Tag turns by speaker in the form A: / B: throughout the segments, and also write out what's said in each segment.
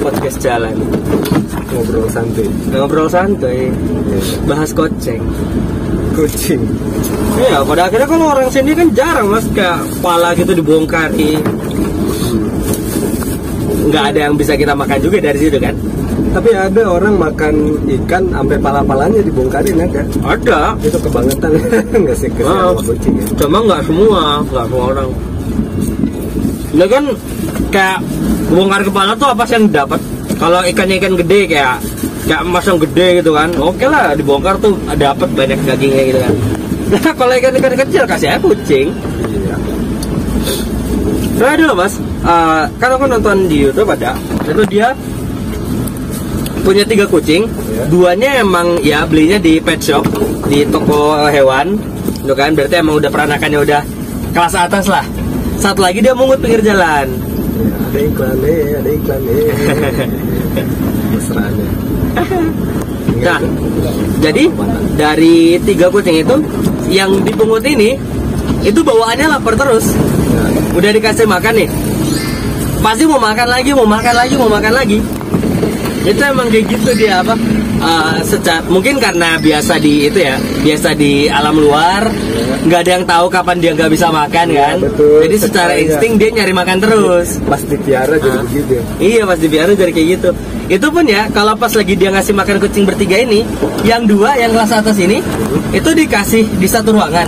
A: podcast jalan. Ngobrol santai. Bahas kucing. Iya, pada akhirnya kan orang sini kan jarang mas kayak kepala gitu dibongkari. Nggak ada yang bisa kita makan juga dari situ kan.
B: Tapi ada orang makan ikan sampai pala-palanya dibongkarin ya kan?
A: Ada.
B: Itu kebangetan nggak sih kucing ya?
A: Cuma nggak semua orang. Nah kan kayak bongkar kepala tuh apa sih yang dapat? Kalau ikan gede kayak emas yang gede gitu kan, oke lah dibongkar tuh dapat banyak dagingnya gitu kan. Nah kalau ikan kecil kasih aja kucing.
B: Iya.
A: Nah dulu mas, kan aku nonton di YouTube ada, itu dia punya 3 kucing, duanya emang ya belinya di pet shop, di toko hewan, gitu kan, berarti emang udah peranakannya udah kelas atas lah. Satu lagi dia mungut pinggir jalan.
B: Ya, ada iklan mesranya.
A: Nah, jadi dari 3 kucing itu yang dipungut ini itu bawaannya lapar terus. Udah dikasih makan nih, pasti mau makan lagi. Itu emang kayak gitu dia apa? Mungkin karena biasa di alam luar, nggak ada yang tahu kapan dia nggak bisa makan kan.
B: Betul,
A: jadi secara insting dia nyari makan terus.
B: Pas dipiara jadi begitu.
A: Iya, pas dipiara jadi kayak gitu. Itu pun ya kalau pas lagi dia ngasih makan kucing bertiga ini, yang 2 yang kelas atas ini itu dikasih di satu ruangan,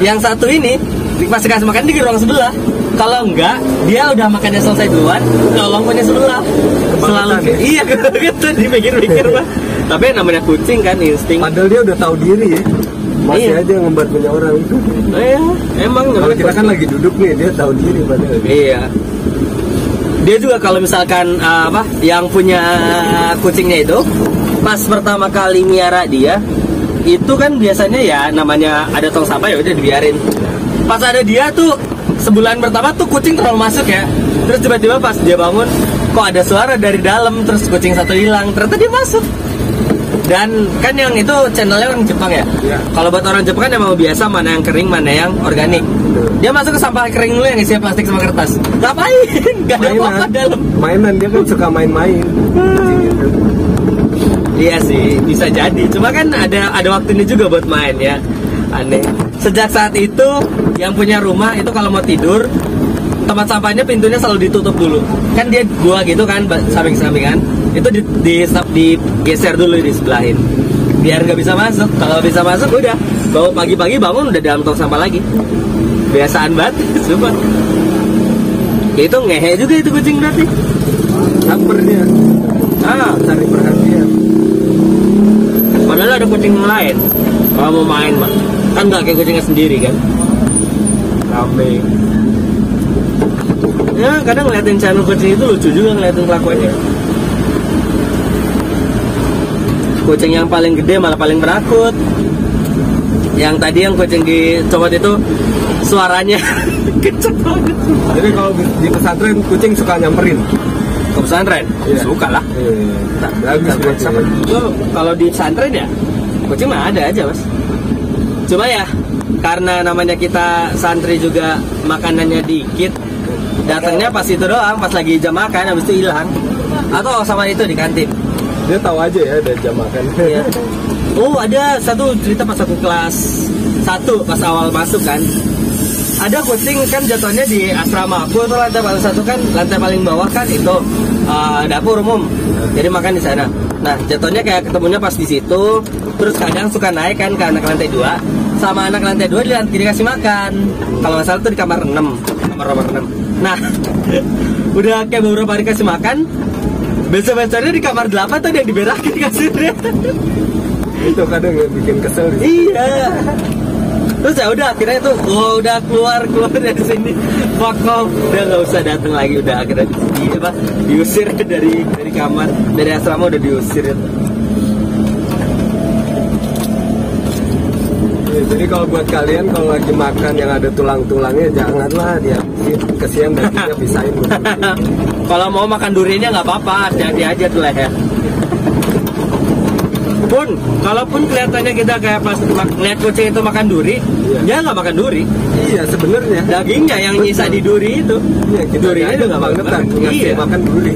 A: yang satu ini pas dikasih makan di ruang sebelah. Kalau enggak, dia udah makannya selesai duluan, nolong punya sebelah. Selalu
B: ya?
A: Iya gitu, dipikir-pikir Pak. Tapi namanya kucing kan insting.
B: Padahal dia udah tahu diri ya. Masih aja ngembat punya orang.
A: Iya, emang
B: kalau kita kan lagi duduk nih, dia tahu diri padahal.
A: Iya. Dia juga kalau misalkan yang punya kucingnya itu pas pertama kali miara dia, itu kan biasanya ya namanya ada tong sampah ya udah dibiarin. Pas ada dia tuh sebulan pertama tuh kucing terlalu masuk ya. Terus tiba-tiba pas dia bangun, kok ada suara dari dalam, terus kucing satu hilang. Ternyata dia masuk. Dan kan yang itu channelnya orang Jepang ya. Kalau buat orang Jepang kan emang biasa mana yang kering, mana yang organik. Dia masuk ke sampah kering dulu yang isinya plastik sama kertas. Ngapain? Gak ada apa-apa dalam.
B: Mainan, dia kan suka main-main.
A: Iya sih, bisa jadi. Cuma kan ada waktunya juga buat main ya. Aneh. Sejak saat itu yang punya rumah itu kalau mau tidur tempat sampahnya pintunya selalu ditutup dulu. Kan dia gua gitu kan samping-sampingan. Itu digeser dulu, disebelahin. Biar nggak bisa masuk. Kalau bisa masuk udah. Bawa pagi-pagi bangun udah dalam tong sampah lagi. Biasaan banget, super. Ya itu ngehe juga itu kucing berarti.
B: Caper dia. Cari perhatian.
A: Padahal ada kucing lain. Kalau mau main mah kan nggak kayak kucingnya sendiri kan. Rame. Ya kadang ngeliatin channel kucing itu lucu juga ngeliatin kelakuannya. Kucing yang paling gede malah paling penakut. Yang tadi yang kucing dicopot itu suaranya kenceng banget.
B: Jadi kalau di pesantren kucing suka nyamperin.
A: Ke pesantren?
B: Iya.
A: Suka lah. Kalau di pesantren ya kucing mah ada aja mas. Cuma ya karena namanya kita santri juga makanannya dikit, datangnya pas itu doang, pas lagi jam makan habis itu hilang. Atau sama itu di kantin.
B: Dia tahu aja ya ada jam makan.
A: Iya. Oh ada satu cerita pas aku kelas 1 pas awal masuk kan. Ada kucing kan jatuhnya di asrama aku tuh lantai paling 1 kan, lantai paling bawah kan itu dapur umum. Jadi makan di sana. Nah jatuhnya kayak ketemunya pas di situ. Terus kadang suka naik kan ke anak lantai 2. Sama anak lantai 2 dikasih makan. Kalau nggak salah tuh di kamar 6. Kamar nomor 6. Nah udah kayak beberapa hari kasih makan. Besok-besoknya di kamar 8 tuh yang diberakin kasirnya.
B: Itu kadang yang bikin kesel.
A: Iya. Terus ya udah akhirnya tuh udah keluar dari sini. Fuck off, udah nggak usah datang lagi, udah akhirnya diusir dari kamar, dari asrama udah diusir itu.
B: Ya, jadi kalau buat kalian kalau lagi makan yang ada tulang-tulangnya janganlah dia kesian dan kita pisahin.
A: Kalau mau makan duriannya nggak apa-apa, hati-hati aja tuh leher. Pun, kalaupun kelihatannya kita kayak pas lihat kucing itu makan duri, dia nggak makan duri.
B: Iya sebenarnya.
A: Dagingnya yang nyisa di duri itu.
B: Iya, durinya itu nggak makan. Iya. Makan duri.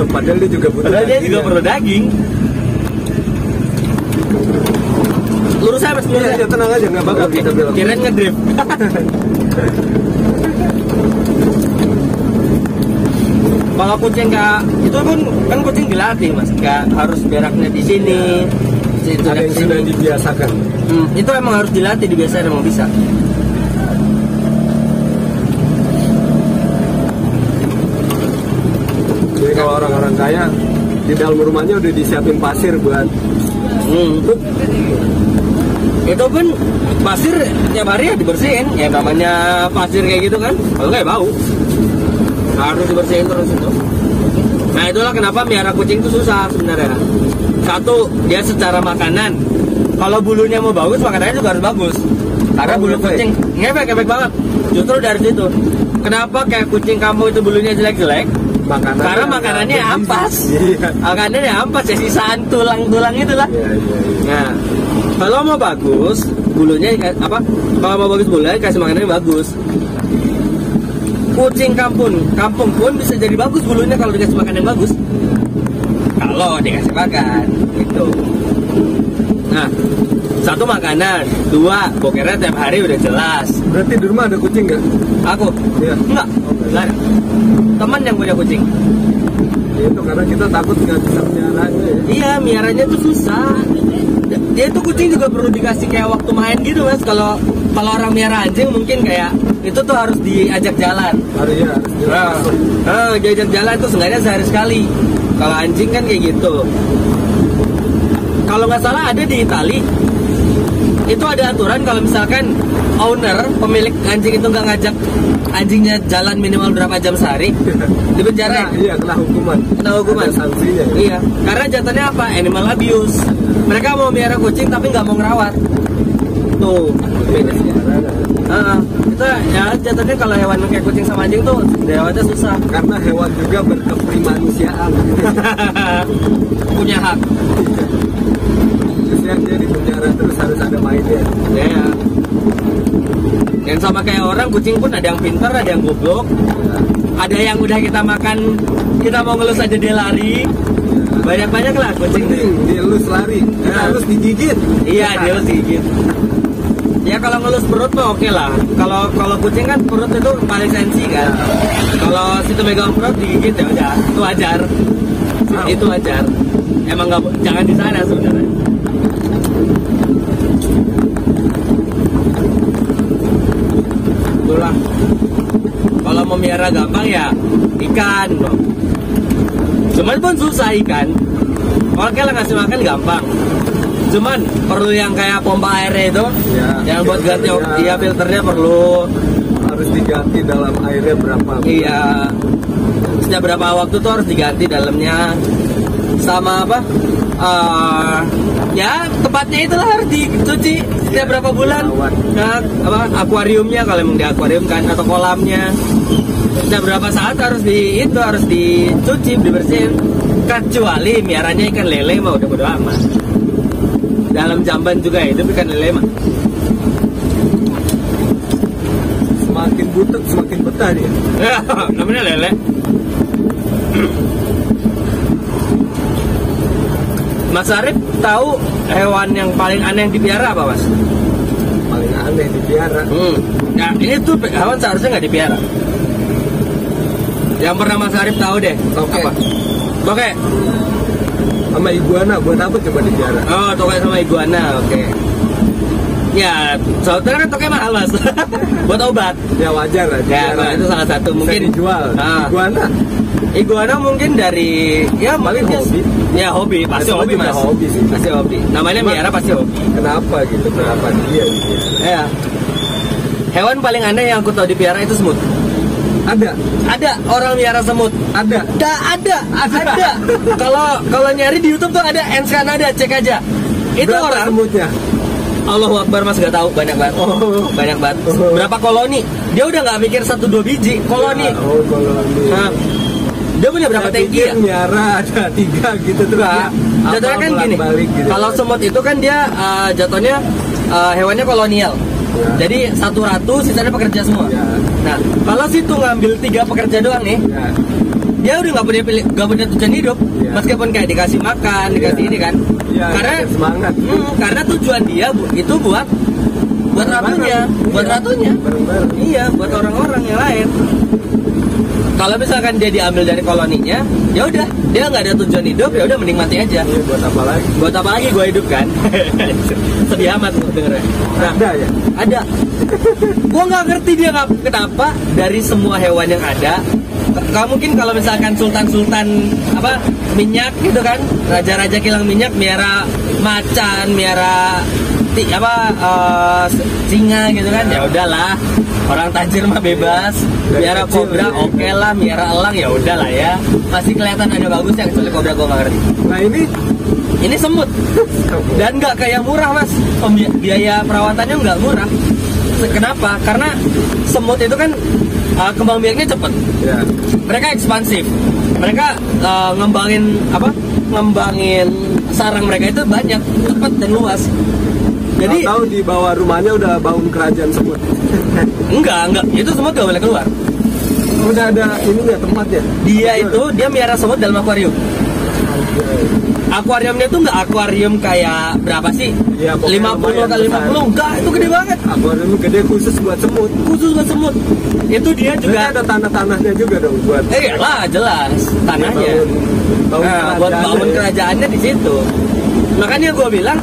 B: Padahal dia juga butuh.
A: Padahal dia juga perlu daging. Lurus aja mas, lurus
B: aja, tenang aja, nggak bakal kita belok.
A: Kirain ngedrift. Kalau kucing nggak, itu pun kan kucing dilatih mas, nggak harus beraknya di sini.
B: Ada yang sudah dibiasakan.
A: Itu emang harus dilatih, dibiasakan emang bisa.
B: Jadi kalau orang-orang kaya di dalam rumahnya udah disiapin pasir buat.
A: Itu pun pasir tiap hari ya dibersihin, ya namanya pasir kayak gitu kan, kalau nggak ya bau. Harus dibersihin terus itu. Nah itulah kenapa miara kucing itu susah sebenarnya. Satu, dia secara makanan, kalau bulunya mau bagus, makanannya juga harus bagus. Karena bulu kucing ngefek banget. Justru dari situ. Kenapa kayak kucing kamu itu bulunya jelek-jelek? Karena makanannya ampas. Makanannya ampas ya, sisaan tulang-tulang itulah. Nah, kalau mau bagus bulunya apa? Kalau mau bagus bulunya kasih makanannya bagus. Kucing kampung pun bisa jadi bagus bulunya kalau dikasih makan yang bagus. Kalau dikasih makan, itu. Nah, satu makanan, dua bokernya tiap hari udah jelas.
B: Berarti di rumah ada kucing nggak?
A: Aku?
B: Iya.
A: Enggak. Enggak. Teman yang punya kucing.
B: Itu karena kita takut nggak bisa miaranya. Ya?
A: Iya, miaranya tuh susah. Dia tuh kucing juga perlu dikasih kayak waktu main gitu mas. Kalau orang miara anjing mungkin kayak itu tuh harus diajak jalan. Diajak jalan tuh seenggaknya sehari sekali. Kalau anjing kan kayak gitu. Kalau nggak salah ada di Itali, itu ada aturan kalau misalkan owner, pemilik anjing itu nggak ngajak anjingnya jalan minimal berapa jam sehari, dipenjara.
B: Iya, kena hukuman. Ada sanksinya.
A: Iya, karena jatuhnya apa? Animal abuse. Mereka mau miara kucing tapi nggak mau ngerawat. Tuh, beda sih. Itu ya jatuhnya kalau hewan kayak kucing sama anjing tuh dirawatnya susah.
B: Karena hewan juga berkeprimanusiaan.
A: Punya hak.
B: Terus dia dipenjara terus harus ada mainnya.
A: Ya. Dan sama kayak orang, kucing pun ada yang pintar, ada yang goblok. Ada yang udah kita makan, kita mau ngelus aja dia lari. Banyak-banyak lah kucing.
B: Dielus lari, harus digigit.
A: Iya, dielus digigit. Ya kalau ngelus perut mah oke lah. Kalau kucing kan perut itu paling sensi kan. Kalau situ megang perut digigit ya udah, itu wajar. Itu wajar. Emang nggak, jangan di sana sebenarnya. Itulah. Kalau mau miara gampang ya ikan, bro. Cuman pun susah ikan. Oke lah ngasih makan gampang. Cuman perlu yang kayak pompa airnya itu, ya, yang buat ganti ya filternya perlu.
B: Harus diganti dalam airnya berapa?
A: Iya. Setiap berapa waktu tuh harus diganti dalamnya. Sama apa? Ya tempatnya itulah harus dicuci setiap berapa bulan. Nah, apa akuariumnya kalau emang di akuarium kan atau kolamnya. Setiap berapa saat harus dicuci, dibersihin. Kecuali miaranya ikan lele mah udah bodo amat. Dalam jamban juga hidup ikan lele mah.
B: Semakin butek semakin betah dia.
A: Namanya lele. Mas Arif tahu hewan yang paling aneh yang dipiara apa mas?
B: Paling aneh dipiara?
A: Nah ini tuh hewan seharusnya nggak dipiara. Yang pernah Mas Arif tahu deh.
B: Oke.
A: Oke.
B: Sama iguana, buat apa coba dipiara?
A: Oh, toke sama iguana, oke. Ya, soalnya kan toke mahal mas. Buat obat.
B: Ya wajar lah.
A: Ya, nah, itu salah satu mungkin
B: dijual.
A: Iguana mungkin dari ya
B: paling hobi.
A: Ya hobi, pasti hobi mas.
B: Hobi sih.
A: Pasti hobi. Namanya miara pasti hobi.
B: Kenapa gitu? Kenapa dia gitu?
A: Ya. Hewan paling aneh yang aku tahu dipiara itu semut. Ada orang miara semut.
B: Ada.
A: Kalau nyari di YouTube tuh ada Ants Canada, cek aja. Itu
B: berapa
A: orang
B: semutnya?
A: Allahu Akbar mas, gak tahu, banyak banget. Banyak banget. Berapa koloni? Dia udah nggak mikir 1-2 biji koloni.
B: Koloni.
A: Nah, Dia punya berapa
B: Saya
A: tangki
B: pikir
A: ya?
B: miara ada 3 gitu tuh.
A: Enggak. Jatuhnya kan gini.
B: Gitu.
A: Kalau semut itu kan dia jatuhnya hewannya kolonial.
B: Ya.
A: Jadi satu ratu, sisanya pekerja semua.
B: Ya.
A: Nah, kalau situ ngambil 3 pekerja doang nih,
B: Ya.
A: dia udah nggak punya tujuan hidup.
B: Ya.
A: Meskipun kayak dikasih makan, dikasih
B: Ya.
A: ini kan.
B: Ya,
A: Karena
B: semangat.
A: karena tujuan dia itu buat ratunya, buat
B: Iya.
A: ratunya.
B: Bareng-bareng.
A: Iya, buat orang-orang yang lain. Kalau misalkan dia diambil dari koloninya, ya udah, dia nggak ada tujuan hidup, ya udah mending mati aja.
B: Iya, buat apa lagi?
A: Buat apa lagi gue hidup kan? Sedih amat lu dengernya. Nah,
B: Ada ya?
A: ada. Gue nggak ngerti dia kenapa dari semua hewan yang ada. Mungkin kalau misalkan sultan-sultan apa minyak gitu kan, raja-raja kilang minyak miara macan, miara singa gitu kan, ya udahlah, orang tajir mah bebas. Miara kobra oke lah, miara elang ya udahlah ya, masih kelihatan ada bagusnya. Kecuali kobra gue nggak ngerti.
B: Nah
A: Ini semut dan nggak kayak murah mas, biaya perawatannya nggak murah. Kenapa? Karena semut itu kan kembang biaknya cepet.
B: ya.
A: Mereka ekspansif. Mereka ngembangin sarang mereka itu banyak, cepet dan luas. Jadi
B: Tahu di bawah rumahnya udah bangun kerajaan semut.
A: enggak, itu semut gak boleh keluar.
B: Udah ada ininya tempatnya.
A: Dia miara semut dalam akuarium. Akuariumnya tuh nggak akuarium kayak berapa sih?
B: Ya,
A: 50 kali 50, enggak, itu gede banget.
B: Akuarium gede khusus buat semut.
A: Khusus buat semut. Itu dia
B: Juga
A: juga
B: ada tanah-tanahnya juga dong buat.
A: lah jelas tanahnya.
B: Bangun
A: Buat
B: kerajaan
A: bangun
B: ya.
A: kerajaannya di situ. Makanya gue bilang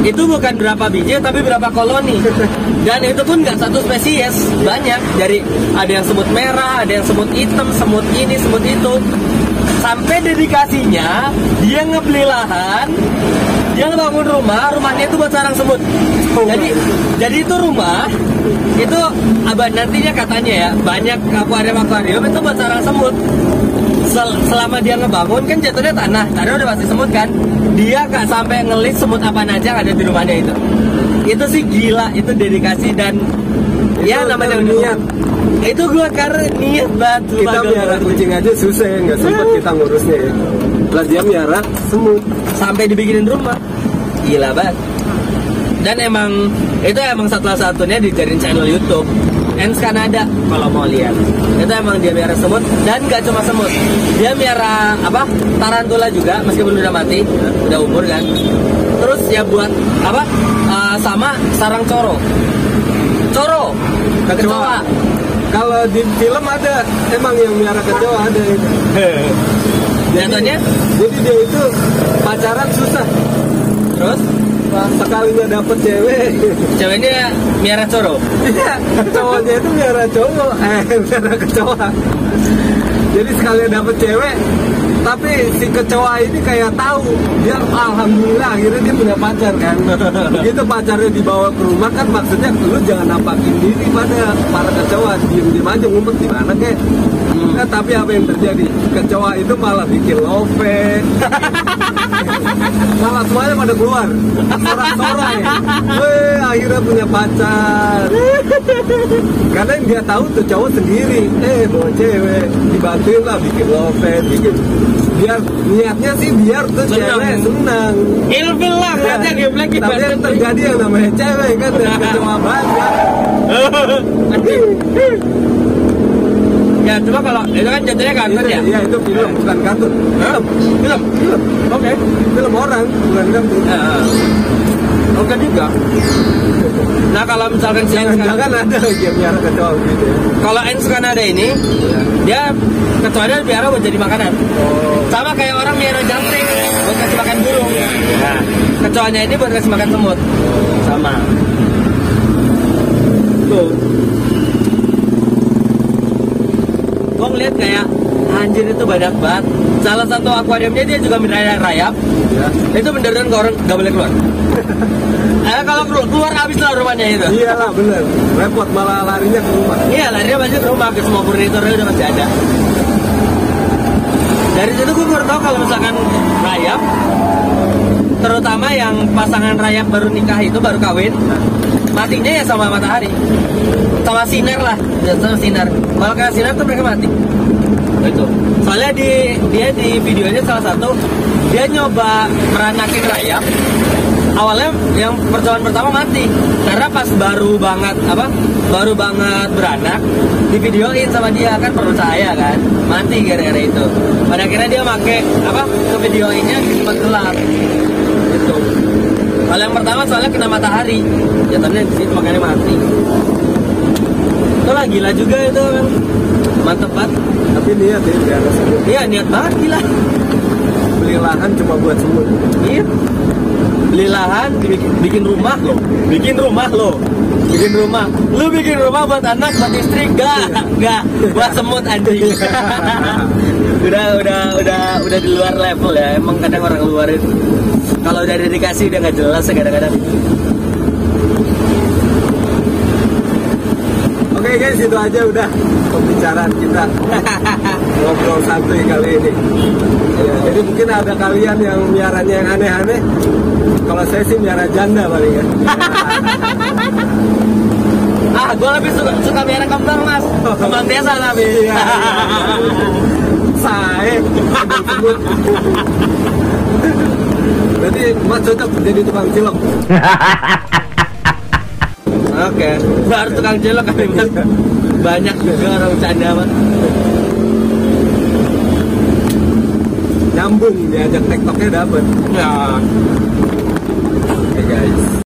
A: itu bukan berapa biji tapi berapa koloni. Dan itu pun nggak satu spesies, banyak. Dari ada yang semut merah, ada yang semut hitam, semut ini, semut itu. Sampai dedikasinya dia ngebeli lahan, dia ngebangun rumahnya itu buat sarang semut. Jadi itu rumah itu nantinya katanya ya banyak akuarium itu buat sarang semut. Selama dia ngebangun kan jatuhnya tanah udah pasti semut kan. Dia gak sampai ngelis semut apa aja yang ada di rumahnya itu. Itu sih gila, itu dedikasi dan ya namanya
B: niat.
A: Itu gue karena niat banget.
B: Kita miara kucing aja susah ya, nggak sempet kita ngurusnya ya. Lah dia miara semut
A: sampai dibikinin rumah, gila banget. Dan itu emang satu-satunya dijadiin channel YouTube. Ens Kanada kalau mau lihat. Itu emang dia miara semut dan gak cuma semut. Dia miara tarantula juga meskipun udah mati, udah umur kan. Terus ya buat sama sarang coro. Kecoa.
B: Kalau di film ada emang yang miara kecoa ada itu.
A: Jatuhnya?
B: Jadi dia itu pacaran susah.
A: Terus
B: sekalinya dapet
A: ceweknya miara coro.
B: Iya, cowoknya itu miara cowok, miara kecoa. Jadi sekalinya dapet cewek, tapi si kecoa ini kayak tahu dia alhamdulillah akhirnya dia punya pacar kan. Begitu pacarnya dibawa ke rumah kan maksudnya lu jangan nampakin diri pada para kecoa, diem aja ngumpet di mana kek. Nah, tapi apa yang terjadi? Kecoa itu malah bikin love, malah semuanya pada keluar, sorak-sorai. Akhirnya punya pacar. Karena yang dia tahu tuh cowok sendiri, bawa cewek, dibantuin lah bikin love, biar niatnya sih biar tuh cewek senang.
A: Ilfil lah, katanya geblek.
B: Tapi yang terjadi yang namanya cewek kan dan kecoa banyak.
A: Ya cuma kalau itu kan jatuhnya kartun ya?
B: Iya itu film bukan kartun. Film.
A: Oke.
B: Film orang bukan kartun.
A: Oke juga. Nah kalau misalkan
B: jangan ada lagi yang miara kecoa gitu ya.
A: Kalau Ens Kanada ini, dia kecoanya biara buat jadi makanan. Sama kayak orang miara jangkrik buat kasih makan burung. Nah, kecoanya ini buat kasih makan semut. Sama. Tuh. Gue ngeliat kayak anjir itu banyak banget. Salah satu akuariumnya dia juga rayap.
B: Ya.
A: Itu beneran ke orang gak boleh keluar. Kalau keluar habis lah rumahnya itu.
B: Iyalah bener. Repot malah larinya ke rumah.
A: Iya larinya pasti ke rumah, ke semua furniturnya udah masih ada. Dari situ gue baru tahu kalau misalkan rayap, terutama yang pasangan rayap baru nikah itu baru kawin, matinya ya sama matahari, sama sinar lah, sama sinar. Kalau kena sinar tuh mereka mati. Itu. Soalnya dia di videonya salah satu dia nyoba meranakin rayap. Awalnya yang percobaan pertama mati karena pas baru banget beranak di videoin sama dia kan percaya kan mati gara-gara itu. Pada akhirnya dia ke videoinnya di tempat gelap itu. Kalau yang pertama soalnya kena matahari jatuhnya di situ makanya mati. Itu lah gila juga itu kan, mantep banget.
B: Tapi niat ya biar semut.
A: Iya niat banget gila.
B: Beli lahan cuma buat semut.
A: Iya. Beli lahan, bikin rumah lo. Lu bikin rumah buat anak, buat istri, enggak, buat semut anjing. udah di luar level ya. Emang kadang orang luar itu kalau udah dedikasi udah nggak jelas ya kadang-kadang.
B: Oke guys, itu aja udah pembicaraan kita. Ngobrol santuy kali ini. Ya, jadi mungkin ada kalian yang miaranya yang aneh-aneh. Kalau saya sih miara janda paling ya.
A: Gue lebih suka miara kembang mas. Kembang desa tapi.
B: Saya berarti mas cocok jadi tukang cilok.
A: Oke, harus tukang cilok kali mas. Banyak juga orang bercanda mas.
B: Nyambung diajak tektoknya dapet.
A: Ya.
B: Oke guys.